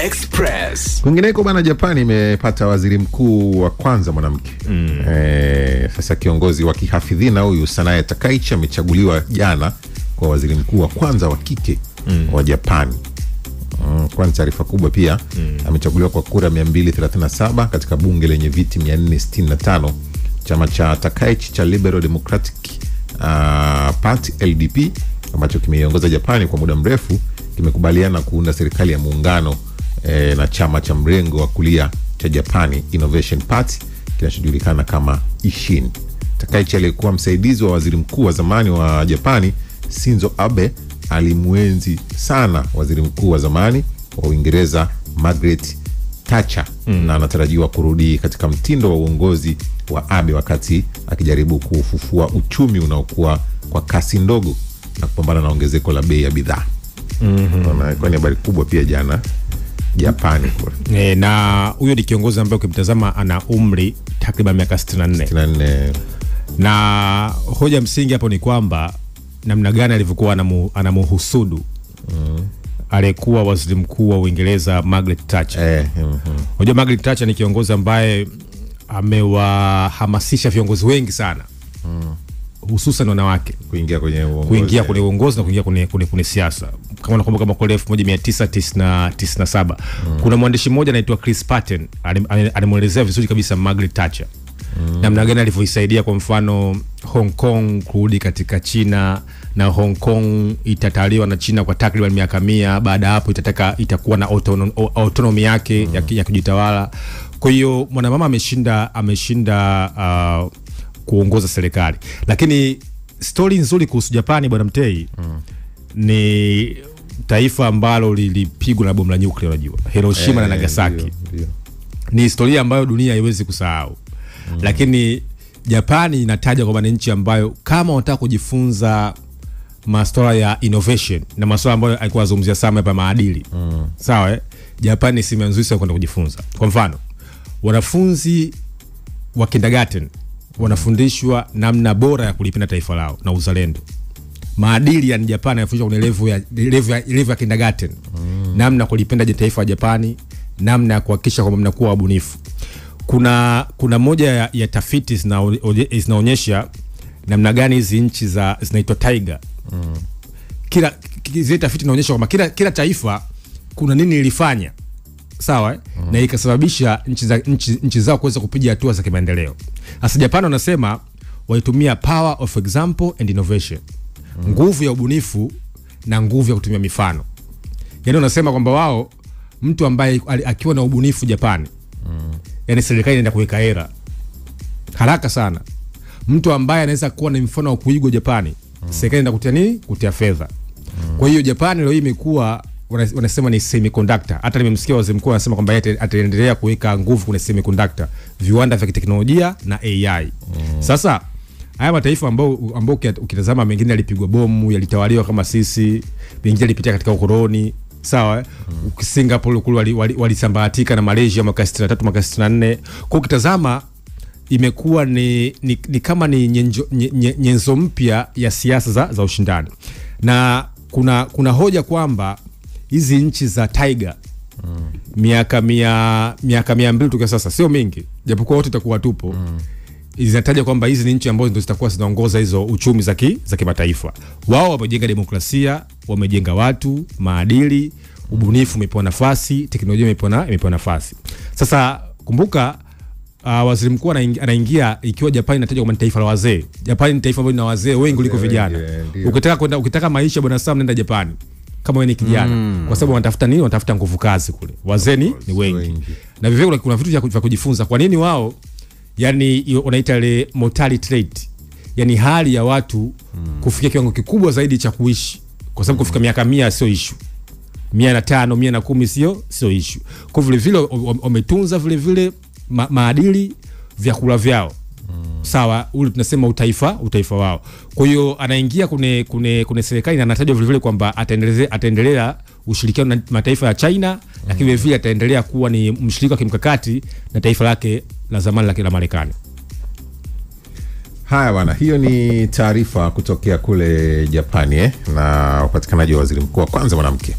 Express. Kwingineko bana, Japani imepata waziri mkuu wa kwanza mwanamke. Sasa kiongozi wa kihafidhina huyu Sanae Takaichi amechaguliwa jana kwa waziri mkuu wa kwanza wa kike wa Japani. Kwa taarifa kubwa pia amechaguliwa kwa kura 237 katika bunge lenye viti 465. Chama cha Takaichi cha Liberal Democratic Party LDP ambacho kimeiongoza Japani kwa muda mrefu kimekubaliana kuunda serikali ya muungano na chama cha mrengo wa kulia cha Japani Innovation Party kinachojulikana kama Ishin. Takaichi aliyekuwa msaidizi wa waziri mkuu wa zamani wa Japani Shinzo Abe alimuenzi sana waziri mkuu wa zamani wa Uingereza Margaret Thatcher na anatarajiwa kurudi katika mtindo wa uongozi wa Abe wakati akijaribu kufufua uchumi unaokuwa kwa kasi ndogo na kupambana na ongezeko la bei ya bidhaa. Kwa ni habari kubwa pia jana Japani kule. Na huyo ni kiongozi ambaye ukimtazama ana umri takriban miaka 64. Na hoja msingi hapo ni kwamba namna gani alivyokuwa anamuhusudu aliyekuwa waziri mkuu wa Uingereza Margaret Thatcher. Unajua Margaret Thatcher ni kiongozi ambaye amewahamasisha viongozi wengi sana. Hususan wanawake kuingia kwenye uongozi na kuingia kwenye siasa. Kama unakumbuka mwaka 1997 kuna mwandishi mmoja anaitwa Chris Patten alimuelezea vizuri kabisa Margaret Thatcher namna gani alivyoisaidia kwa mfano Hong Kong kurudi katika China, na Hong Kong itataliwa na China kwa takriban miaka 100. Baada hapo itakuwa na autonomy yake ya kujitawala. Kwa hiyo mwanamama ameshinda kuongoza serikali. Lakini story nzuri kuhusu Japani bwana Mtei ni taifa ambalo lilipigwa na bomu la nyuklia, unajua Hiroshima na Nagasaki. Ni historia ambayo dunia haiwezi kusahau. Lakini Japani inataja kwamba ni nchi ambayo kama unataka kujifunza masuala ya innovation na masuala ambayo alikuwa azungumzia sana hapa maadili. Sawa Japani si nzuri sana kwenda kujifunza. Kwa mfano wanafunzi wa kindergarten wanafundishwa namna bora ya kulipenda taifa lao na uzalendo. Maadili ya Japani yanafundishwa kwenye level ya kindergarten. Namna kulipenda taifa la Japani, namna ya kuhakikisha kwamba mnakuwa wabunifu. Kuna moja ya tafiti zinaonyesha namna gani hizi nchi zinaitwa tiger. Zile tafiti zinaonyesha kwamba kila taifa kuna nini ilifanya. Sawa na ikasababisha nchi zao kuweza kupiga hatua za kimaendeleo. Hasa Japan wanasema waitumia power of example and innovation. Nguvu ya ubunifu na nguvu ya kutumia mifano. Yaani wanasema kwamba wao mtu ambaye akiwa na ubunifu Japani yani serikali inaenda kuweka hela haraka sana. Mtu ambaye anaweza kuwa na mfano wa kuigwa Japani, serikali inaenda kutia nini? Kutia fedha. Kwa hiyo Japani leo hii imekuwa wanasema ni semiconductor. Hata nimemsikia waziri mkuu anasema kwamba ataendelea kuweka nguvu kwenye semiconductor, viwanda vya teknolojia na AI. Sasa haya mataifa ambao ukitazama mengine yalipigwa bomu, yalitawaliwa kama sisi, mengine yalipitia katika ukoloni. Sawa Singapore walisambahatika na Malaysia mwaka 63 mwaka 64. Kwa ukitazama imekuwa ni kama ni nyenzo mpya ya siasa za ushindani. Na kuna hoja kwamba hizi nchi za tiger miaka 200 tukia sasa sio mingi, japokuwa wote tutakuwa tupo. Zinataja kwamba hizi ni nchi ambazo ndio zitakuwa zinaongoza hizo uchumi za kimataifa. Wao wamejenga demokrasia, wamejenga watu, maadili, ubunifu umepewa nafasi, teknolojia imepewa nafasi. Sasa kumbuka waziri mkuu anaingia ikiwa Japani inatajwa kama taifa la wazee. Japani ni taifa ambalo lina wazee wengi kuliko vijana. Ukitaka maisha bwana Sam, nenda Japani kama wewe ni kijana. Kwa sababu wanatafuta nini? Wanatafuta nguvu kazi kule. Wazee ni wengi. Na vivyo kuna vitu vya kujifunza. Kwa nini wao yani unaita ile mortality rate, yani hali ya watu kufikia kiwango kikubwa zaidi cha kuishi, kwa sababu kufika miaka 100 sio issue, 105 110 sio issue. Kwa vile wametunza vile maadili, vyakula vyao. Sawa, ule tunasema utaifa wao. Kwa hiyo anaingia kune serikali na anatajwa vile kwamba ataendelea ushirikiano na mataifa ya China, lakini vile ataendelea kuwa ni mshirika wa kimkakati na taifa lake la zamani la Marekani. Haya bwana, hiyo ni taarifa kutokea kule Japani na upatikanaji wa waziri mkuu wa kwanza mwanamke.